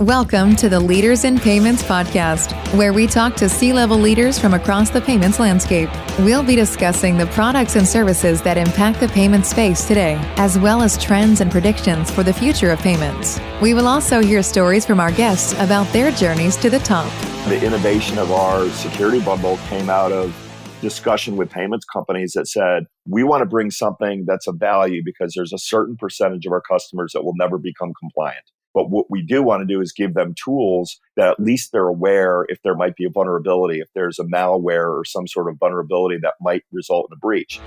Welcome to the Leaders in Payments podcast, where we talk to C-level leaders from across the payments landscape. We'll be discussing the products and services that impact the payment space today, as well as trends and predictions for the future of payments. We will also hear stories from our guests about their journeys to the top. The innovation of our security bundle came out of discussion with payments companies that said, we want to bring something that's of value because there's a certain percentage of our customers that will never become compliant. But what we do want to do is give them tools that at least they're aware if there might be a vulnerability, if there's a malware or some sort of vulnerability that might result in a breach.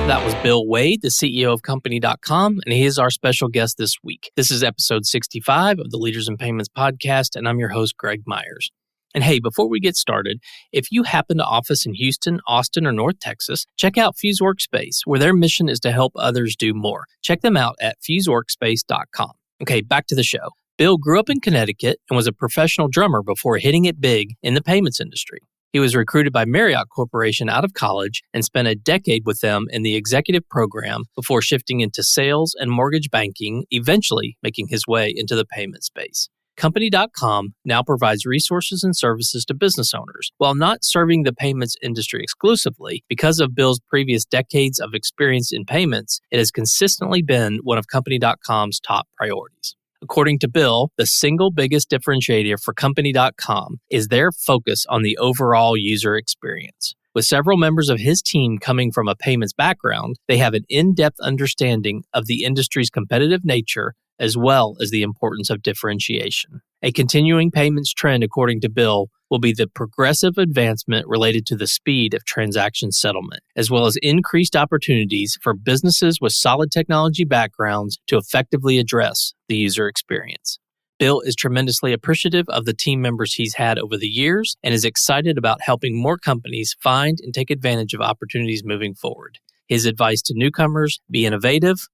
That was Bill Wade, the CEO of Company.com, and he is our special guest this week. This is episode 65 of the Leaders in Payments podcast, and I'm your host, Greg Myers. And hey, before we get started, if you happen to office in Houston, Austin, or North Texas, check out Fuse Workspace, where their mission is to help others do more. Check them out at fuseworkspace.com. Okay, back to the show. Bill grew up in Connecticut and was a professional drummer before hitting it big in the payments industry. He was recruited by Marriott Corporation out of college and spent a decade with them in the executive program before shifting into sales and mortgage banking, eventually making his way into the payment space. Company.com now provides resources and services to business owners. While not serving the payments industry exclusively, because of Bill's previous decades of experience in payments, it has consistently been one of Company.com's top priorities. According to Bill, the single biggest differentiator for Company.com is their focus on the overall user experience. With several members of his team coming from a payments background, they have an in-depth understanding of the industry's competitive nature as well as the importance of differentiation. A continuing payments trend, according to Bill, will be the progressive advancement related to the speed of transaction settlement, as well as increased opportunities for businesses with solid technology backgrounds to effectively address the user experience. Bill is tremendously appreciative of the team members he's had over the years and is excited about helping more companies find and take advantage of opportunities moving forward. His advice to newcomers: be innovative,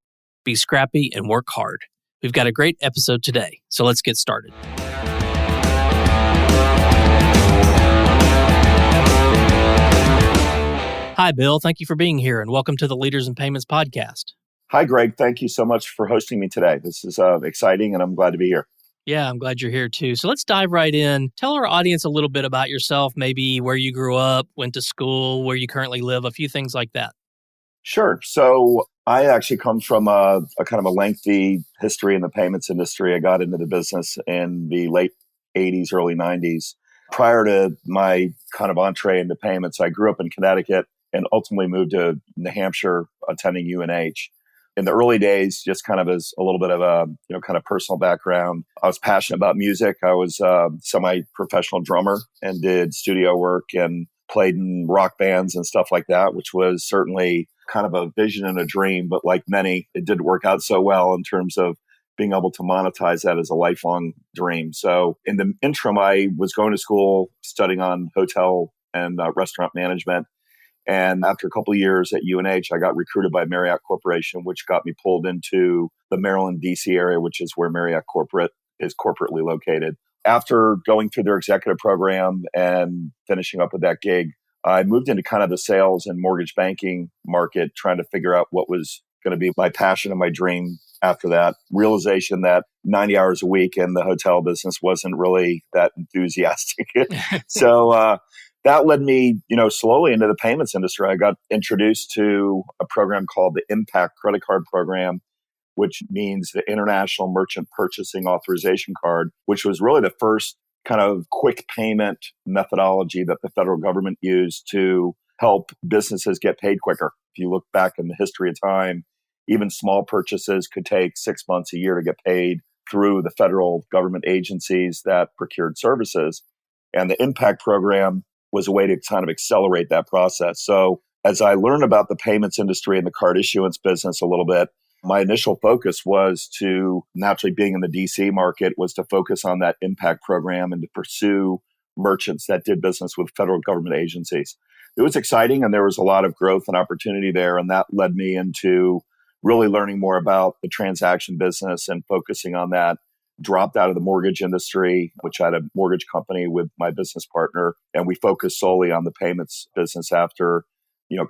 be scrappy, and work hard. We've got a great episode today, so let's get started. Hi, Bill. Thank you for being here, and welcome to the Leaders in Payments podcast. Hi, Greg. Thank you so much for hosting me today. This is exciting, and I'm glad to be here. Yeah, I'm glad you're here too. So let's dive right in. Tell our audience a little bit about yourself, maybe where you grew up, went to school, where you currently live, a few things like that. Sure. So I actually come from a kind of a lengthy history in the payments industry. I got into the business in the late 80s, early 90s. Prior to my kind of entree into payments, I grew up in Connecticut and ultimately moved to New Hampshire, attending UNH. In the early days, just kind of as a little bit of a kind of personal background, I was passionate about music. I was a semi-professional drummer and did studio work and played in rock bands and stuff like that, which was certainly kind of a vision and a dream. But like many, it didn't work out so well in terms of being able to monetize that as a lifelong dream. So in the interim, I was going to school studying on hotel and restaurant management. And after a couple of years at UNH, I got recruited by Marriott Corporation, which got me pulled into the Maryland, D.C. area, which is where Marriott Corporate is corporately located. After going through their executive program and finishing up with that gig, I moved into kind of the sales and mortgage banking market, trying to figure out what was going to be my passion and my dream after that. Realization that 90 hours a week in the hotel business wasn't really that enthusiastic. So that led me, slowly into the payments industry. I got introduced to a program called the Impact Credit Card Program, which means the International Merchant Purchasing Authorization Card, which was really the first kind of quick payment methodology that the federal government used to help businesses get paid quicker. If you look back in the history of time, even small purchases could take 6 months, a year to get paid through the federal government agencies that procured services. And the Impact program was a way to kind of accelerate that process. So as I learned about the payments industry and the card issuance business a little bit, my initial focus was to, naturally being in the DC market, was to focus on that Impact program and to pursue merchants that did business with federal government agencies. It was exciting and there was a lot of growth and opportunity there. And that led me into really learning more about the transaction business and focusing on that. Dropped out of the mortgage industry, which I had a mortgage company with my business partner, and we focused solely on the payments business after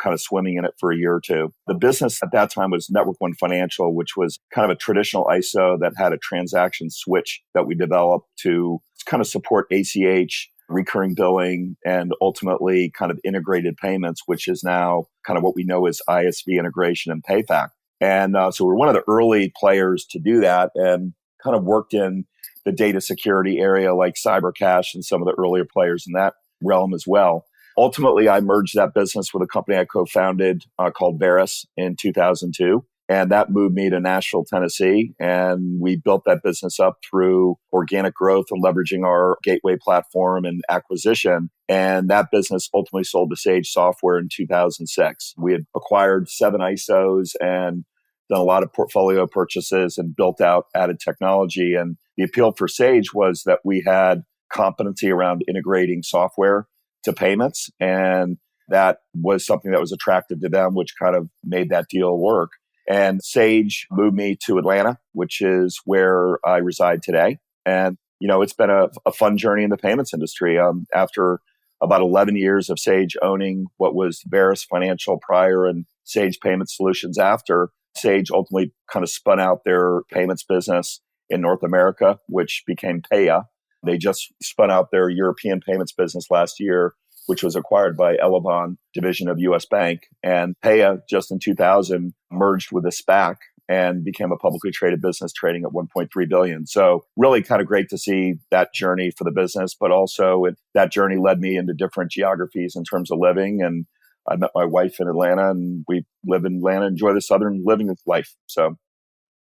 kind of swimming in it for a year or two. The business at that time was Network One Financial, which was kind of a traditional ISO that had a transaction switch that we developed to kind of support ACH, recurring billing, and ultimately kind of integrated payments, which is now kind of what we know as ISV integration and PayFac. And so we're one of the early players to do that and kind of worked in the data security area like CyberCash and some of the earlier players in that realm as well. Ultimately, I merged that business with a company I co-founded called Veris in 2002. And that moved me to Nashville, Tennessee. And we built that business up through organic growth and leveraging our gateway platform and acquisition. And that business ultimately sold to Sage Software in 2006. We had acquired 7 ISOs and done a lot of portfolio purchases and built out added technology. And the appeal for Sage was that we had competency around integrating software to payments. And that was something that was attractive to them, which kind of made that deal work. And Sage moved me to Atlanta, which is where I reside today. And, it's been a fun journey in the payments industry. After about 11 years of Sage owning what was Veris Financial prior and Sage Payment Solutions after, Sage ultimately kind of spun out their payments business in North America, which became Paya. They just spun out their European payments business last year, which was acquired by Elavon division of US Bank. And Paya, just in 2000, merged with a SPAC and became a publicly traded business trading at 1.3 billion. So really kind of great to see that journey for the business, but also that journey led me into different geographies in terms of living. And I met my wife in Atlanta, and we live in Atlanta, enjoy the Southern living life. So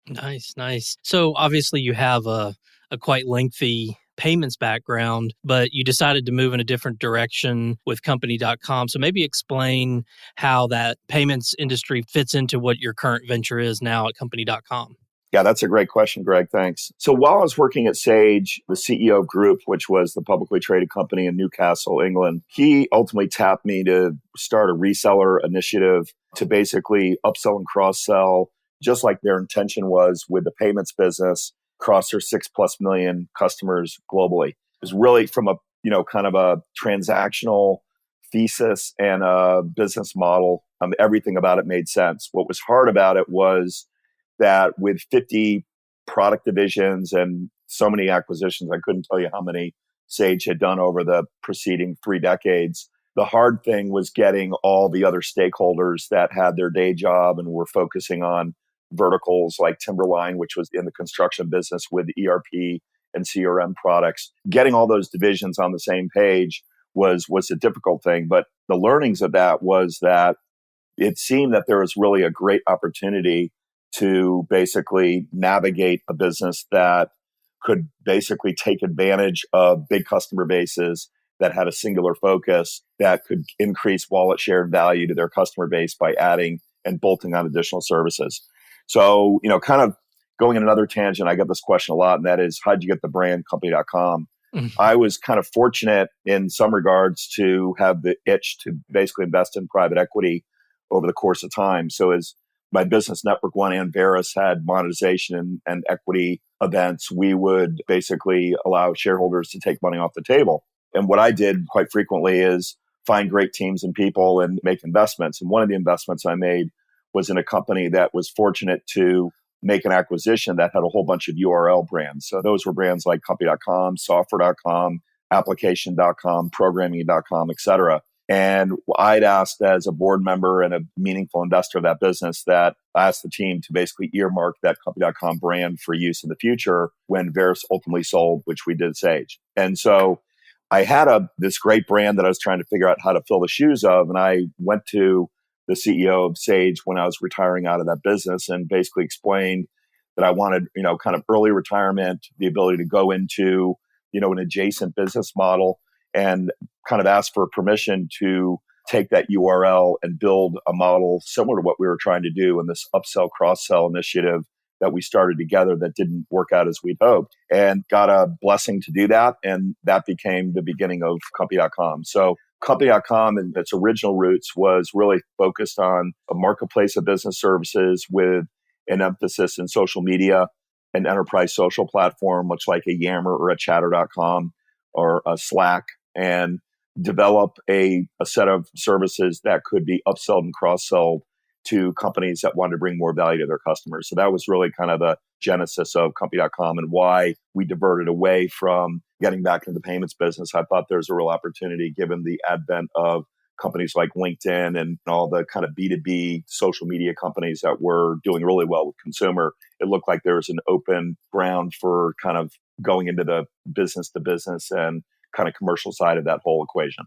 Nice. So obviously you have a quite lengthy payments background, but you decided to move in a different direction with Company.com. So maybe explain how that payments industry fits into what your current venture is now at Company.com. Yeah, that's a great question, Greg. Thanks. So while I was working at Sage, the CEO of Group, which was the publicly traded company in Newcastle, England, he ultimately tapped me to start a reseller initiative to basically upsell and cross-sell, just like their intention was with the payments business, across their 6+ million customers globally. It was really from a, kind of a transactional thesis and a business model. Everything about it made sense. What was hard about it was that with 50 product divisions and so many acquisitions, I couldn't tell you how many Sage had done over the preceding 3 decades. The hard thing was getting all the other stakeholders that had their day job and were focusing on verticals like Timberline, which was in the construction business with ERP and CRM products. Getting all those divisions on the same page was a difficult thing. But the learnings of that was that it seemed that there was really a great opportunity to basically navigate a business that could basically take advantage of big customer bases that had a singular focus that could increase wallet share and value to their customer base by adding and bolting on additional services. So, kind of going in another tangent, I get this question a lot, and that is, how'd you get the brand Company.com? I was kind of fortunate in some regards to have the itch to basically invest in private equity over the course of time. So as my business, Network One and Veris, had monetization and equity events, we would basically allow shareholders to take money off the table. And what I did quite frequently is find great teams and people and make investments. And one of the investments I made was in a company that was fortunate to make an acquisition that had a whole bunch of URL brands. So those were brands like Company.com, Software.com, Application.com, Programming.com, et cetera. And I'd asked as a board member and a meaningful investor of that business that I asked the team to basically earmark that Company.com brand for use in the future when Veris ultimately sold, which we did Sage. And so I had this great brand that I was trying to figure out how to fill the shoes of. And I went to the CEO of Sage when I was retiring out of that business and basically explained that I wanted, kind of early retirement, the ability to go into, an adjacent business model, and kind of asked for permission to take that URL and build a model similar to what we were trying to do in this upsell cross-sell initiative that we started together that didn't work out as we'd hoped, and got a blessing to do that. And that became the beginning of Company.com. So Company.com in its original roots was really focused on a marketplace of business services with an emphasis in social media, an enterprise social platform, much like a Yammer or a Chatter.com or a Slack. And develop a set of services that could be upsold and cross-sold to companies that wanted to bring more value to their customers. So that was really kind of the genesis of Company.com and why we diverted away from getting back into the payments business. I thought there's a real opportunity given the advent of companies like LinkedIn and all the kind of B2B social media companies that were doing really well with consumer. It looked like there was an open ground for kind of going into the business to business and kind of commercial side of that whole equation.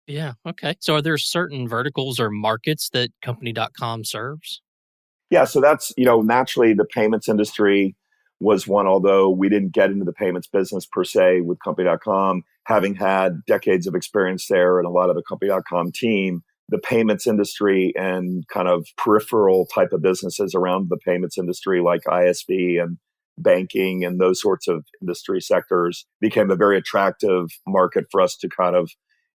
Yeah. Okay. So are there certain verticals or markets that Company.com serves? Yeah, so that's, naturally the payments industry was one, although we didn't get into the payments business per se with Company.com, having had decades of experience there and a lot of the Company.com team, the payments industry and kind of peripheral type of businesses around the payments industry like ISV and banking and those sorts of industry sectors became a very attractive market for us to kind of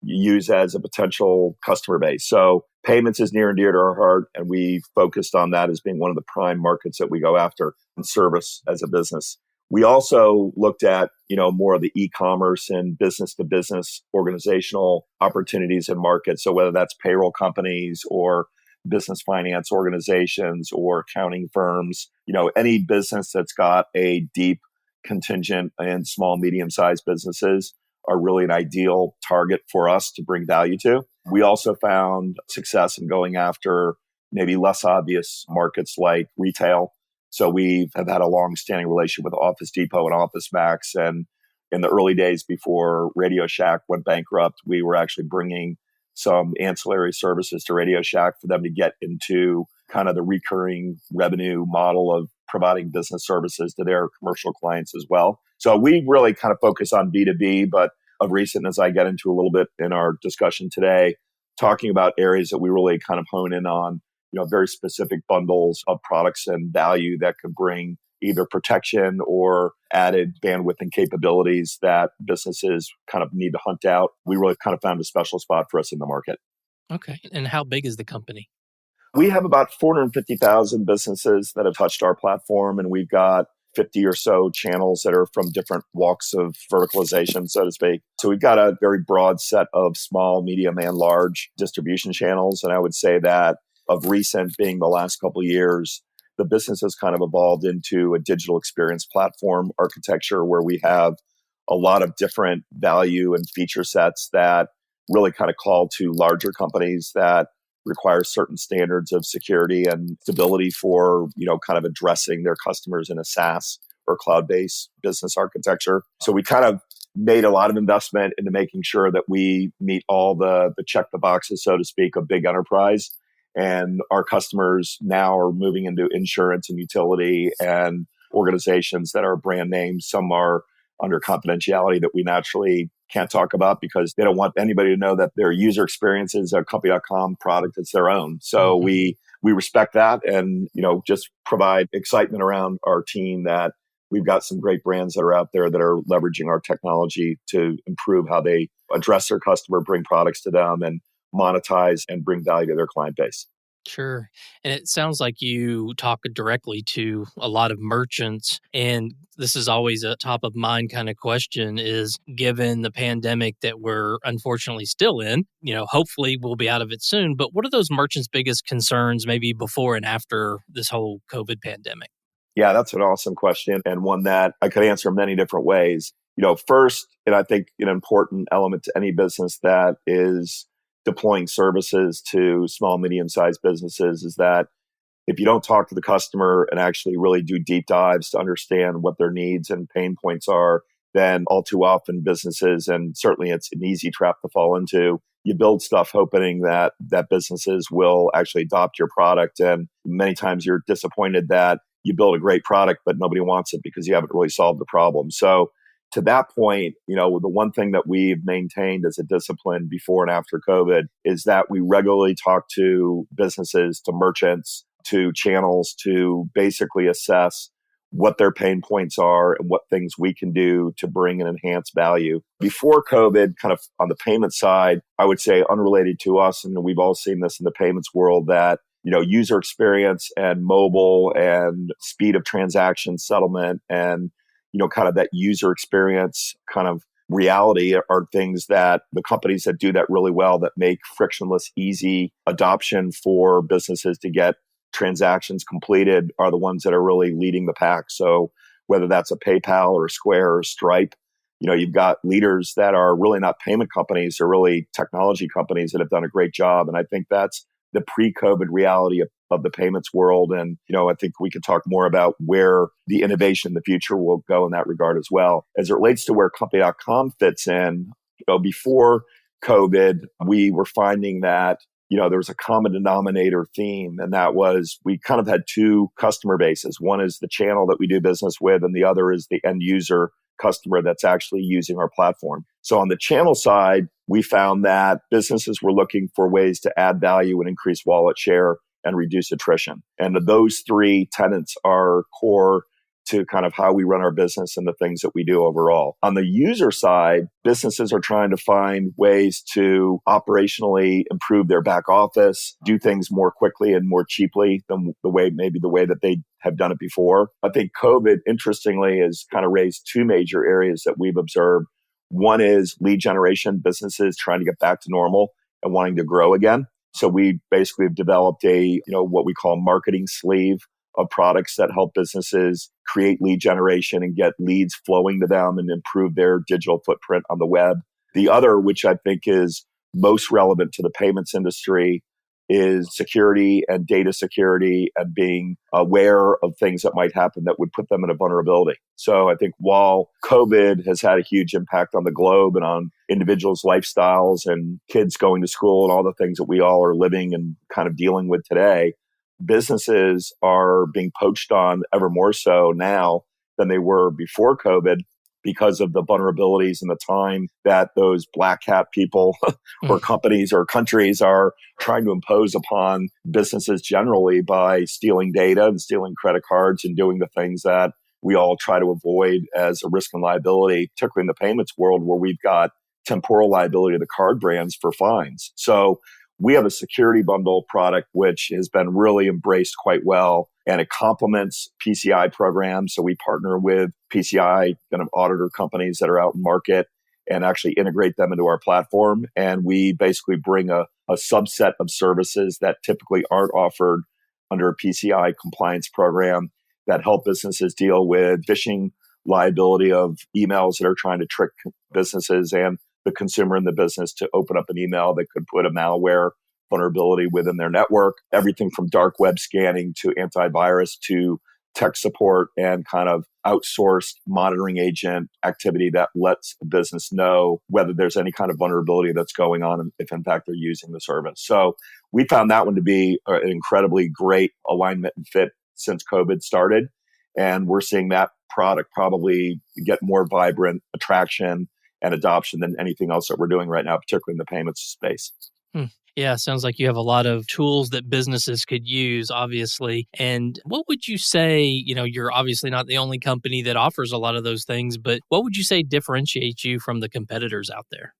use as a potential customer base. So payments is near and dear to our heart, and we focused on that as being one of the prime markets that we go after and service as a business. We also looked at, more of the e-commerce and business to business organizational opportunities and markets. So whether that's payroll companies or business finance organizations or accounting firms, any business that's got a deep contingent in small, medium-sized businesses are really an ideal target for us to bring value to. We also found success in going after maybe less obvious markets like retail. So we have had a long-standing relationship with Office Depot and Office Max. And in the early days before Radio Shack went bankrupt, we were actually bringing some ancillary services to Radio Shack for them to get into kind of the recurring revenue model of providing business services to their commercial clients as well. So we really kind of focus on B2B, but of recent, as I get into a little bit in our discussion today, talking about areas that we really kind of hone in on, very specific bundles of products and value that could bring either protection or added bandwidth and capabilities that businesses kind of need to hunt out. We really kind of found a special spot for us in the market. Okay. And how big is the company? We have about 450,000 businesses that have touched our platform, and we've got 50 or so channels that are from different walks of verticalization, so to speak. So we've got a very broad set of small, medium, and large distribution channels. And I would say that of recent, being the last couple of years, the business has kind of evolved into a digital experience platform architecture where we have a lot of different value and feature sets that really kind of call to larger companies that require certain standards of security and stability for, kind of addressing their customers in a SaaS or cloud-based business architecture. So we kind of made a lot of investment into making sure that we meet all the check the boxes, so to speak, of big enterprise. And our customers now are moving into insurance and utility and organizations that are brand names. Some are under confidentiality that we naturally can't talk about because they don't want anybody to know that their user experience is a Company.com product. It's their own. So we respect that and, just provide excitement around our team that we've got some great brands that are out there that are leveraging our technology to improve how they address their customer, bring products to them, and monetize and bring value to their client base. Sure. And it sounds like you talk directly to a lot of merchants. And this is always a top of mind kind of question is given the pandemic that we're unfortunately still in, hopefully we'll be out of it soon. But what are those merchants' biggest concerns maybe before and after this whole COVID pandemic? Yeah, that's an awesome question and one that I could answer many different ways. First, and I think an important element to any business that is deploying services to small, medium-sized businesses is that if you don't talk to the customer and actually really do deep dives to understand what their needs and pain points are, then all too often businesses, and certainly it's an easy trap to fall into, you build stuff hoping that businesses will actually adopt your product. And many times you're disappointed that you build a great product, but nobody wants it because you haven't really solved the problem. So to that point, the one thing that we've maintained as a discipline before and after COVID is that we regularly talk to businesses, to merchants, to channels to basically assess what their pain points are and what things we can do to bring an enhanced value. Before COVID, kind of on the payment side, I would say unrelated to us, and we've all seen this in the payments world, that user experience and mobile and speed of transaction settlement and kind of that user experience kind of reality are things that the companies that do that really well, that make frictionless, easy adoption for businesses to get transactions completed, are the ones that are really leading the pack. So whether that's a PayPal or a Square or Stripe, you've got leaders that are really not payment companies, they're really technology companies that have done a great job. And I think that's the pre-COVID reality of the payments world. And, I think we could talk more about where the innovation in the future will go in that regard as well. As it relates to where Company.com fits in, before COVID, we were finding that, there was a common denominator theme, and that was we kind of had two customer bases. One is the channel that we do business with, and the other is the end user customer that's actually using our platform. So on the channel side, we found that businesses were looking for ways to add value and increase wallet share and reduce attrition. And those three tenets are core to kind of how we run our business and the things that we do overall. On the user side, businesses are trying to find ways to operationally improve their back office, do things more quickly and more cheaply than the way that they have done it before. I think COVID, interestingly, has kind of raised two major areas that we've observed. One is lead generation, businesses trying to get back to normal and wanting to grow again. So we basically have developed what we call marketing sleeve of products that help businesses create lead generation and get leads flowing to them and improve their digital footprint on the web. The other, which I think is most relevant to the payments industry, is security and data security and being aware of things that might happen that would put them in a vulnerability. So I think while COVID has had a huge impact on the globe and on individuals' lifestyles and kids going to school and all the things that we all are living and kind of dealing with today, businesses are being poached on ever more so now than they were before COVID because of the vulnerabilities and the time that those black hat people or companies or countries are trying to impose upon businesses generally by stealing data and stealing credit cards and doing the things that we all try to avoid as a risk and liability, particularly in the payments world where we've got temporal liability of the card brands for fines. So we have a security bundle product, which has been really embraced quite well, and it complements PCI programs. So we partner with PCI kind of auditor companies that are out in market and actually integrate them into our platform. And we basically bring a subset of services that typically aren't offered under a PCI compliance program that help businesses deal with phishing liability of emails that are trying to trick businesses and the consumer in the business to open up an email that could put a malware vulnerability within their network, everything from dark web scanning to antivirus to tech support and kind of outsourced monitoring agent activity that lets a business know whether there's any kind of vulnerability that's going on and if in fact they're using the service. So we found that one to be an incredibly great alignment and fit since COVID started. And we're seeing that product probably get more vibrant attraction and adoption than anything else that we're doing right now, particularly in the payments space. Yeah, sounds like you have a lot of tools that businesses could use, obviously. And what would you say, you're obviously not the only company that offers a lot of those things, but what would you say differentiates you from the competitors out there?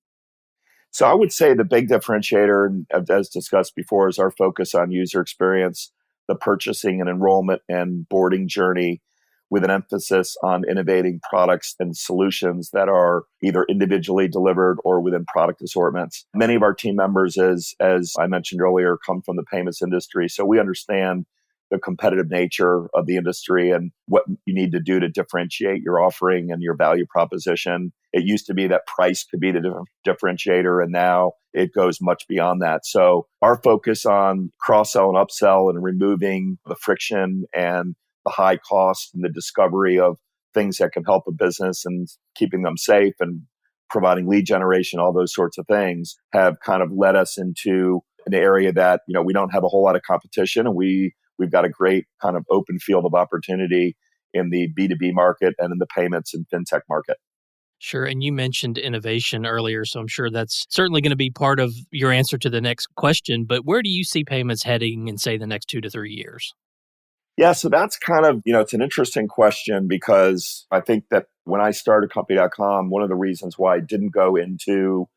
So I would say the big differentiator, as discussed before, is our focus on user experience, the purchasing and enrollment and boarding journey, with an emphasis on innovating products and solutions that are either individually delivered or within product assortments. Many of our team members, as I mentioned earlier, come from the payments industry. So we understand the competitive nature of the industry and what you need to do to differentiate your offering and your value proposition. It used to be that price could be the differentiator, and now it goes much beyond that. So our focus on cross-sell and upsell and removing the friction and the high cost and the discovery of things that can help a business and keeping them safe and providing lead generation, all those sorts of things have kind of led us into an area that, we don't have a whole lot of competition, and we've got a great kind of open field of opportunity in the B2B market and in the payments and fintech market. Sure. And you mentioned innovation earlier, so I'm sure that's certainly going to be part of your answer to the next question. But where do you see payments heading in, say, the next 2 to 3 years? Yeah, so that's kind of, it's an interesting question because I think that when I started Company.com, one of the reasons why I didn't go into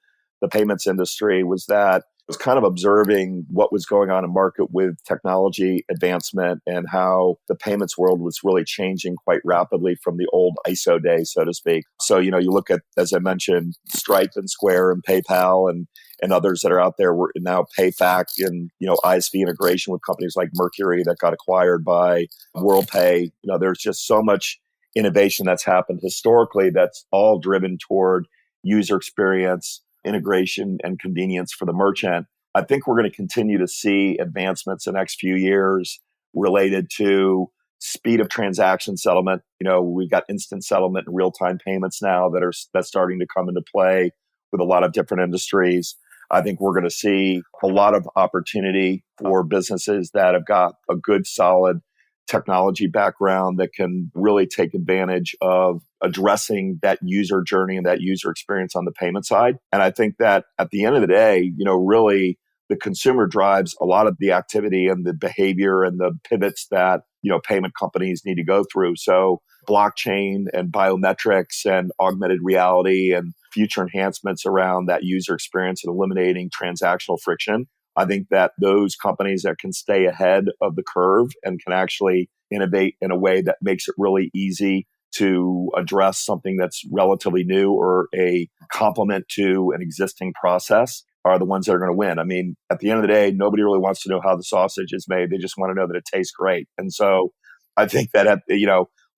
the payments industry was that was kind of observing what was going on in market with technology advancement and how the payments world was really changing quite rapidly from the old ISO days, so to speak. So, you look at, as I mentioned, Stripe and Square and PayPal and others that are out there. We're now PayFac and, ISV integration with companies like Mercury that got acquired by WorldPay. There's just so much innovation that's happened historically that's all driven toward user experience, integration, and convenience for the merchant. I think we're going to continue to see advancements in the next few years related to speed of transaction settlement. We've got instant settlement and real-time payments now that's starting to come into play with a lot of different industries. I think we're going to see a lot of opportunity for businesses that have got a good, solid technology background that can really take advantage of addressing that user journey and that user experience on the payment side. And I think that at the end of the day, really the consumer drives a lot of the activity and the behavior and the pivots that, payment companies need to go through. So blockchain and biometrics and augmented reality and future enhancements around that user experience and eliminating transactional friction. I think that those companies that can stay ahead of the curve and can actually innovate in a way that makes it really easy to address something that's relatively new or a complement to an existing process are the ones that are going to win. I mean, at the end of the day, nobody really wants to know how the sausage is made. They just want to know that it tastes great. And so I think that,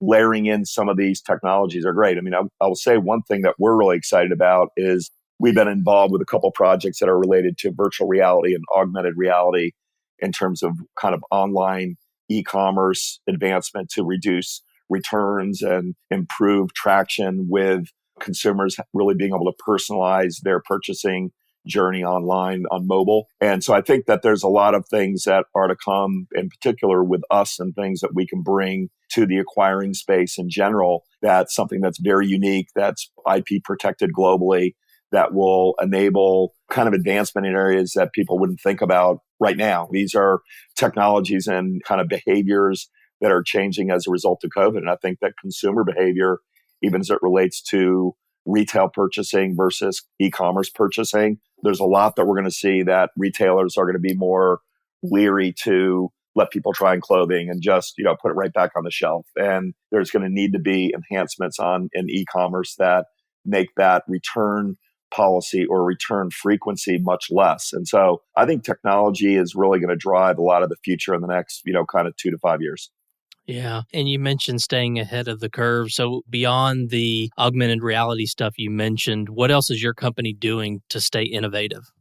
layering in some of these technologies are great. I mean, I will say one thing that we're really excited about is we've been involved with a couple projects that are related to virtual reality and augmented reality in terms of kind of online e-commerce advancement to reduce returns and improve traction with consumers really being able to personalize their purchasing journey online on mobile. And so I think that there's a lot of things that are to come, in particular with us, and things that we can bring to the acquiring space in general. That's something that's very unique, that's IP protected globally, that will enable kind of advancement in areas that people wouldn't think about right now. These are technologies and kind of behaviors that are changing as a result of COVID. And I think that consumer behavior, even as it relates to retail purchasing versus e-commerce purchasing, there's a lot that we're going to see that retailers are going to be more leery to let people try on clothing and just, put it right back on the shelf. And there's going to need to be enhancements in e-commerce that make that return policy or return frequency much less. And so I think technology is really going to drive a lot of the future in the next, kind of 2 to 5 years. Yeah. And you mentioned staying ahead of the curve. So beyond the augmented reality stuff you mentioned, what else is your company doing to stay innovative?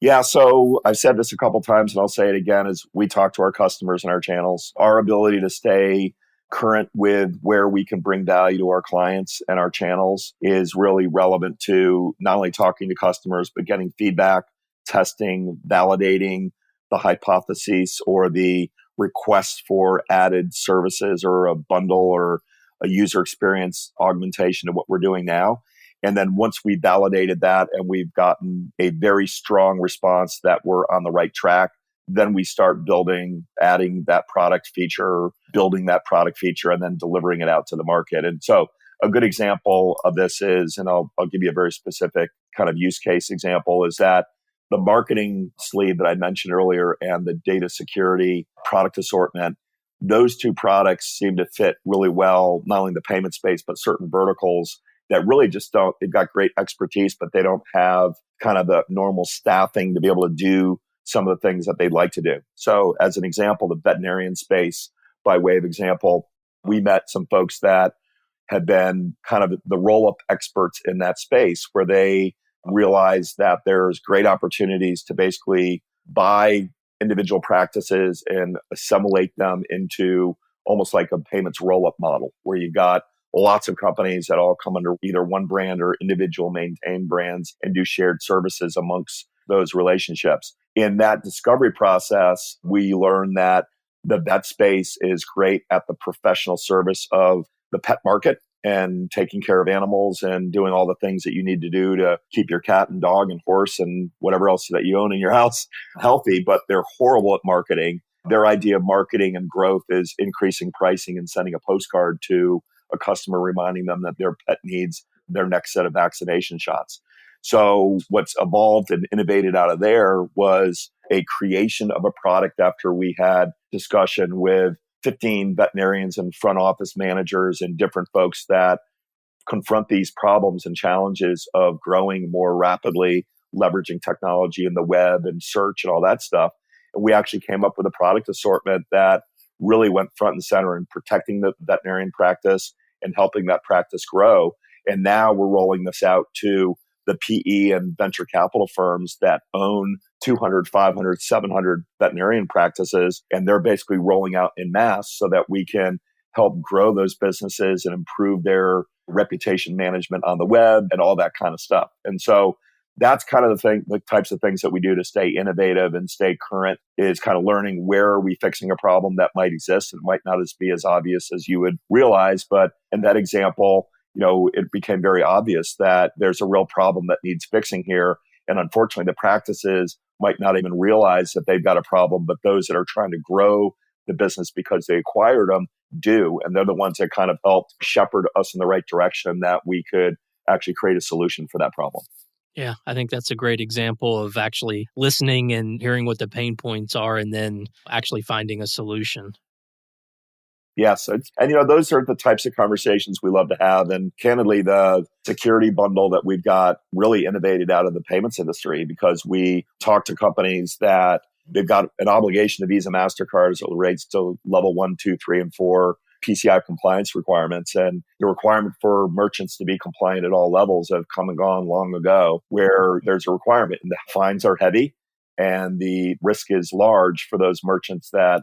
Yeah. So I've said this a couple times and I'll say it again as we talk to our customers and our channels. Our ability to stay current with where we can bring value to our clients and our channels is really relevant to not only talking to customers, but getting feedback, testing, validating the hypotheses or the request for added services or a bundle or a user experience augmentation of what we're doing now. And then once we validated that and we've gotten a very strong response that we're on the right track, then we start adding that product feature, building that product feature, and then delivering it out to the market. And so a good example of this is, and I'll give you a very specific kind of use case example, is that the marketing sleeve that I mentioned earlier and the data security product assortment, those two products seem to fit really well, not only in the payment space, but certain verticals that really just they've got great expertise, but they don't have kind of the normal staffing to be able to do some of the things that they'd like to do. So as an example, the veterinarian space, by way of example, we met some folks that had been kind of the roll-up experts in that space where they realized that there's great opportunities to basically buy individual practices and assimilate them into almost like a payments roll-up model where you got lots of companies that all come under either one brand or individual maintained brands and do shared services amongst those relationships. In that discovery process, we learned that the vet space is great at the professional service of the pet market and taking care of animals and doing all the things that you need to do to keep your cat and dog and horse and whatever else that you own in your house healthy, but they're horrible at marketing. Their idea of marketing and growth is increasing pricing and sending a postcard to a customer reminding them that their pet needs their next set of vaccination shots. So what's evolved and innovated out of there was a creation of a product after we had discussion with 15 veterinarians and front office managers and different folks that confront these problems and challenges of growing more rapidly, leveraging technology and the web and search and all that stuff. And we actually came up with a product assortment that really went front and center in protecting the veterinarian practice and helping that practice grow. And now we're rolling this out to the PE and venture capital firms that own 200, 500, 700 veterinarian practices. And they're basically rolling out in mass so that we can help grow those businesses and improve their reputation management on the web and all that kind of stuff. And so that's kind of the types of things that we do to stay innovative and stay current, is kind of learning where are we fixing a problem that might exist and might not be as obvious as you would realize. But in that example, it became very obvious that there's a real problem that needs fixing here. And unfortunately, the practices might not even realize that they've got a problem, but those that are trying to grow the business because they acquired them do. And they're the ones that kind of helped shepherd us in the right direction that we could actually create a solution for that problem. Yeah, I think that's a great example of actually listening and hearing what the pain points are and then actually finding a solution. Yes. And those are the types of conversations we love to have. And candidly, the security bundle that we've got really innovated out of the payments industry, because we talk to companies that they've got an obligation to Visa, MasterCard as it relates to level 1, 2, 3, and 4 PCI compliance requirements. And the requirement for merchants to be compliant at all levels have come and gone long ago, where there's a requirement and the fines are heavy and the risk is large for those merchants that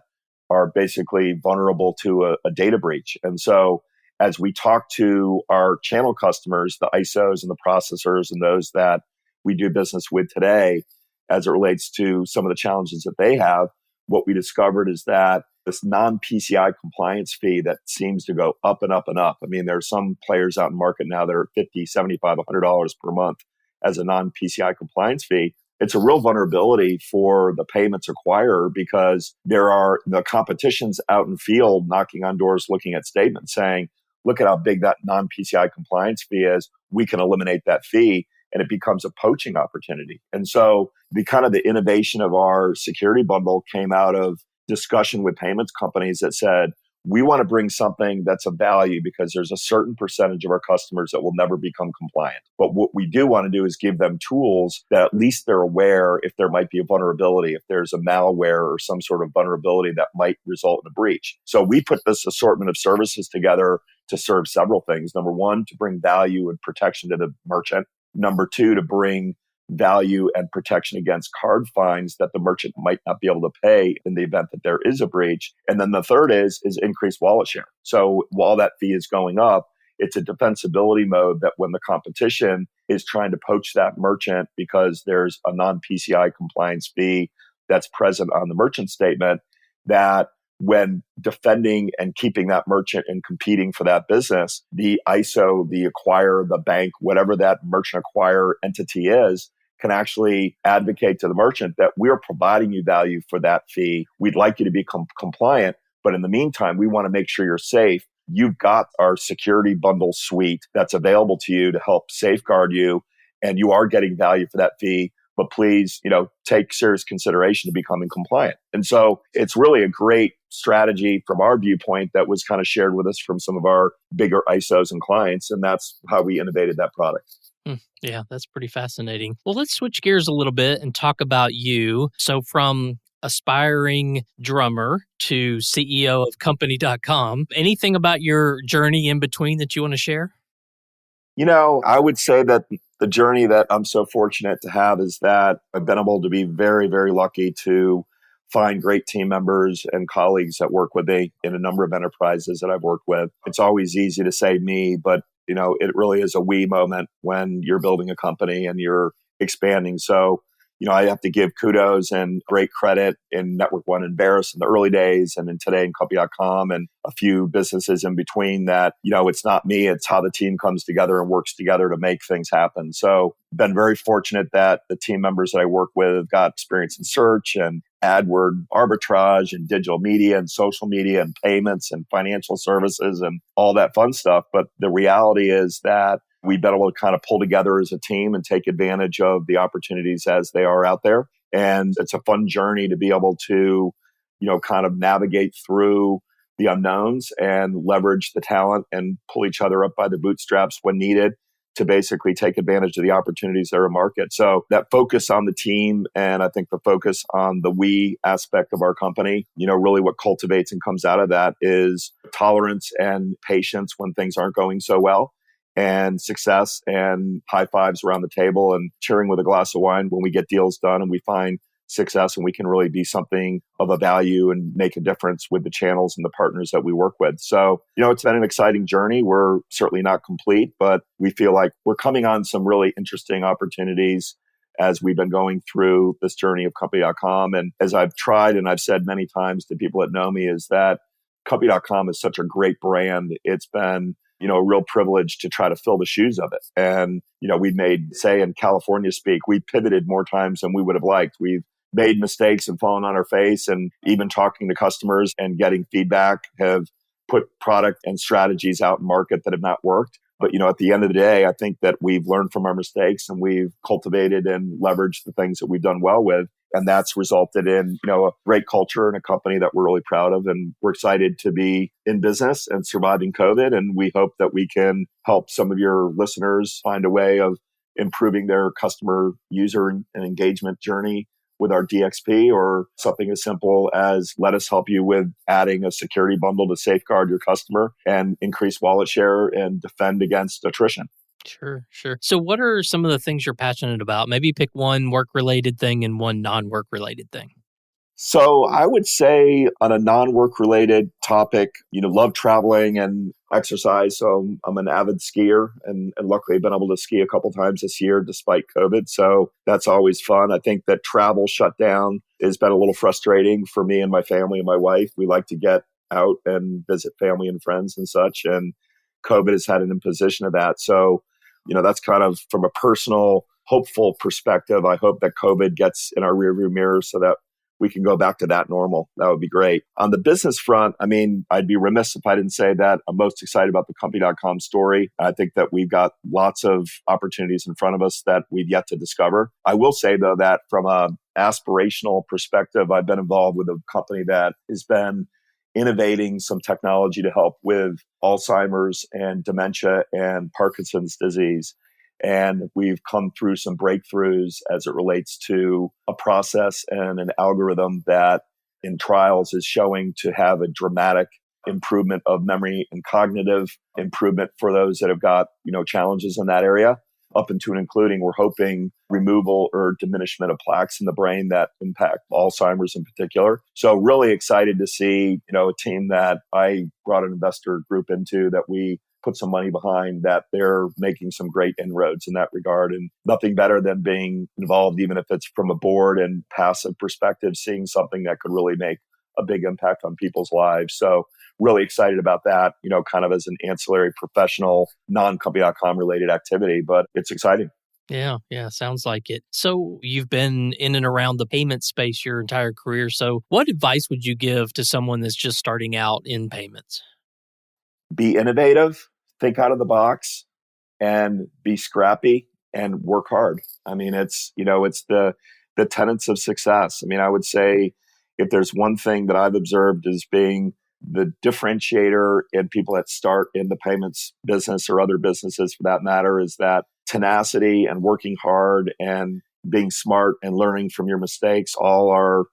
are basically vulnerable to a data breach. And so as we talk to our channel customers, the ISOs and the processors and those that we do business with today, as it relates to some of the challenges that they have, what we discovered is that this non-PCI compliance fee that seems to go up and up and up. I mean, there are some players out in market now that are $50, $75, $100 per month as a non-PCI compliance fee. It's a real vulnerability for the payments acquirer, because there are the competitions out in field knocking on doors, looking at statements saying, look at how big that non-PCI compliance fee is. We can eliminate that fee. And it becomes a poaching opportunity. And so the innovation of our security bundle came out of discussion with payments companies that said, we want to bring something that's of value because there's a certain percentage of our customers that will never become compliant. But what we do want to do is give them tools that at least they're aware if there might be a vulnerability, if there's a malware or some sort of vulnerability that might result in a breach. So we put this assortment of services together to serve several things. Number one, to bring value and protection to the merchant. Number two, to bring value and protection against card fines that the merchant might not be able to pay in the event that there is a breach. And then the third is increased wallet share. So while that fee is going up, it's a defensibility mode that when the competition is trying to poach that merchant because there's a non-PCI compliance fee that's present on the merchant statement, that when defending and keeping that merchant and competing for that business, the ISO, the acquirer, the bank, whatever that merchant acquirer entity is, can actually advocate to the merchant that we're providing you value for that fee. We'd like you to become compliant, but in the meantime, we want to make sure you're safe. You've got our security bundle suite that's available to you to help safeguard you, and you are getting value for that fee. But please, take serious consideration to becoming compliant. And so it's really a great strategy from our viewpoint that was kind of shared with us from some of our bigger ISOs and clients. And that's how we innovated that product. Yeah, that's pretty fascinating. Well, let's switch gears a little bit and talk about you. So from aspiring drummer to CEO of Company.com, anything about your journey in between that you want to share? I would say that the journey that I'm so fortunate to have is that I've been able to be very, very lucky to find great team members and colleagues that work with me in a number of enterprises that I've worked with. It's always easy to say me, but it really is a we moment when you're building a company and you're expanding. So, I have to give kudos and great credit in Network One and Barris in the early days, and then today in Company.com and a few businesses in between that, it's not me, it's how the team comes together and works together to make things happen. So been very fortunate that the team members that I work with have got experience in search and AdWord arbitrage and digital media and social media and payments and financial services and all that fun stuff. But the reality is that we've been able to kind of pull together as a team and take advantage of the opportunities as they are out there. And it's a fun journey to be able to, kind of navigate through the unknowns and leverage the talent and pull each other up by the bootstraps when needed to basically take advantage of the opportunities that are in market. So that focus on the team, and I think the focus on the we aspect of our company, really what cultivates and comes out of that is tolerance and patience when things aren't going so well, and success and high fives around the table and cheering with a glass of wine when we get deals done and we find success and we can really be something of a value and make a difference with the channels and the partners that we work with. So, it's been an exciting journey. We're certainly not complete, but we feel like we're coming on some really interesting opportunities as we've been going through this journey of Company.com. And as I've tried and I've said many times to people that know me is that Company.com is such a great brand. It's been a real privilege to try to fill the shoes of it. And, we've made, say in California speak, we pivoted more times than we would have liked. We've made mistakes and fallen on our face, and even talking to customers and getting feedback have put product and strategies out in market that have not worked. But, at the end of the day, I think that we've learned from our mistakes and we've cultivated and leveraged the things that we've done well with. And that's resulted in, a great culture and a company that we're really proud of. And we're excited to be in business and surviving COVID. And we hope that we can help some of your listeners find a way of improving their customer user and engagement journey with our DXP, or something as simple as let us help you with adding a security bundle to safeguard your customer and increase wallet share and defend against attrition. Sure. So what are some of the things you're passionate about? Maybe pick one work-related thing and one non-work-related thing. So I would say on a non-work related topic, love traveling and exercise. So I'm an avid skier and luckily I've been able to ski a couple times this year despite COVID. So that's always fun. I think that travel shut down has been a little frustrating for me and my family and my wife. We like to get out and visit family and friends and such. And COVID has had an imposition of that. So, that's kind of from a personal, hopeful perspective. I hope that COVID gets in our rearview mirror so that we can go back to that normal. That would be great. On the business front, I'd be remiss if I didn't say that I'm most excited about the Company.com story. I think that we've got lots of opportunities in front of us that we've yet to discover. I will say, though, that from an aspirational perspective, I've been involved with a company that has been innovating some technology to help with Alzheimer's and dementia and Parkinson's disease. And we've come through some breakthroughs as it relates to a process and an algorithm that in trials is showing to have a dramatic improvement of memory and cognitive improvement for those that have got, challenges in that area, up into and including, we're hoping, removal or diminishment of plaques in the brain that impact Alzheimer's in particular. So really excited to see, a team that I brought an investor group into that we put some money behind, that they're making some great inroads in that regard. And nothing better than being involved, even if it's from a board and passive perspective, seeing something that could really make a big impact on people's lives. So really excited about that, kind of as an ancillary professional, non-Company.com related activity, but it's exciting. Yeah, sounds like it. So you've been in and around the payment space your entire career. So what advice would you give to someone that's just starting out in payments? Be innovative, think out of the box, and be scrappy and work hard. It's the tenets of success. I would say if there's one thing that I've observed as being the differentiator in people that start in the payments business or other businesses for that matter is that tenacity and working hard and being smart and learning from your mistakes all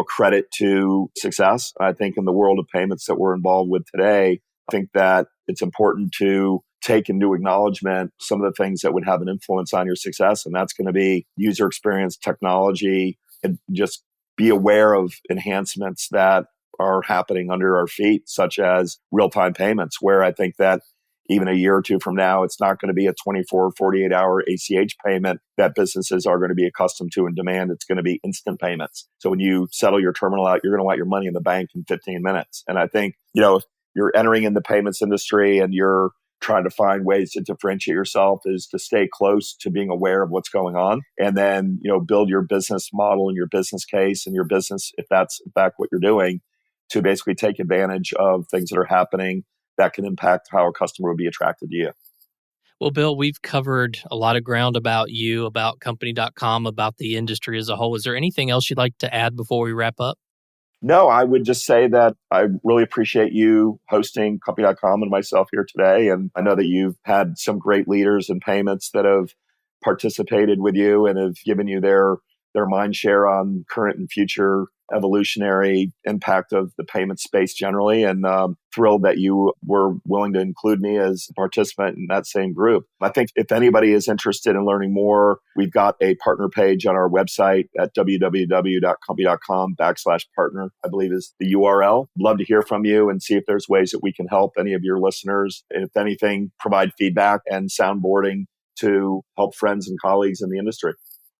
credit to success. I think in the world of payments that we're involved with today, I think that it's important to take into acknowledgement some of the things that would have an influence on your success. And that's going to be user experience, technology, and just be aware of enhancements that are happening under our feet, such as real-time payments, where I think that even a year or two from now, it's not going to be a 24 or 48-hour ACH payment that businesses are going to be accustomed to and demand. It's going to be instant payments. So when you settle your terminal out, you're going to want your money in the bank in 15 minutes. And I think, if you're entering in the payments industry and you're trying to find ways to differentiate yourself, is to stay close to being aware of what's going on, and then, build your business model and your business case and your business, if that's in fact what you're doing, to basically take advantage of things that are happening that can impact how a customer will be attracted to you. Well, Bill, we've covered a lot of ground about you, about Company.com, about the industry as a whole. Is there anything else you'd like to add before we wrap up? No, I would just say that I really appreciate you hosting Company.com and myself here today. And I know that you've had some great leaders in payments that have participated with you and have given you their mind share on current and future evolutionary impact of the payment space generally. And thrilled that you were willing to include me as a participant in that same group. I think if anybody is interested in learning more, we've got a partner page on our website at www.company.com/partner, I believe is the URL. Love to hear from you and see if there's ways that we can help any of your listeners. And if anything, provide feedback and soundboarding to help friends and colleagues in the industry.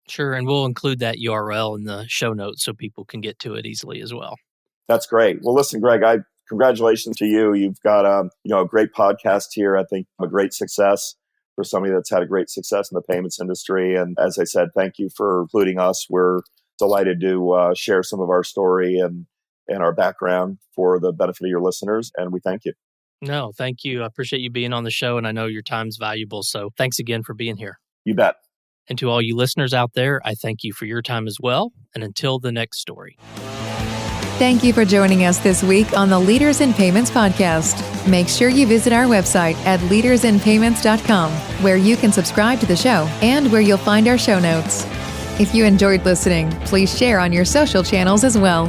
Sure, and we'll include that URL in the show notes so people can get to it easily as well. That's great. Well, listen, Greg, congratulations to you. You've got a great podcast here. I think a great success for somebody that's had a great success in the payments industry. And as I said, thank you for including us. We're delighted to share some of our story and our background for the benefit of your listeners. And we thank you. No, thank you. I appreciate you being on the show, and I know your time's valuable. So thanks again for being here. You bet. And to all you listeners out there, I thank you for your time as well. And until the next story. Thank you for joining us this week on the Leaders in Payments podcast. Make sure you visit our website at leadersinpayments.com, where you can subscribe to the show and where you'll find our show notes. If you enjoyed listening, please share on your social channels as well.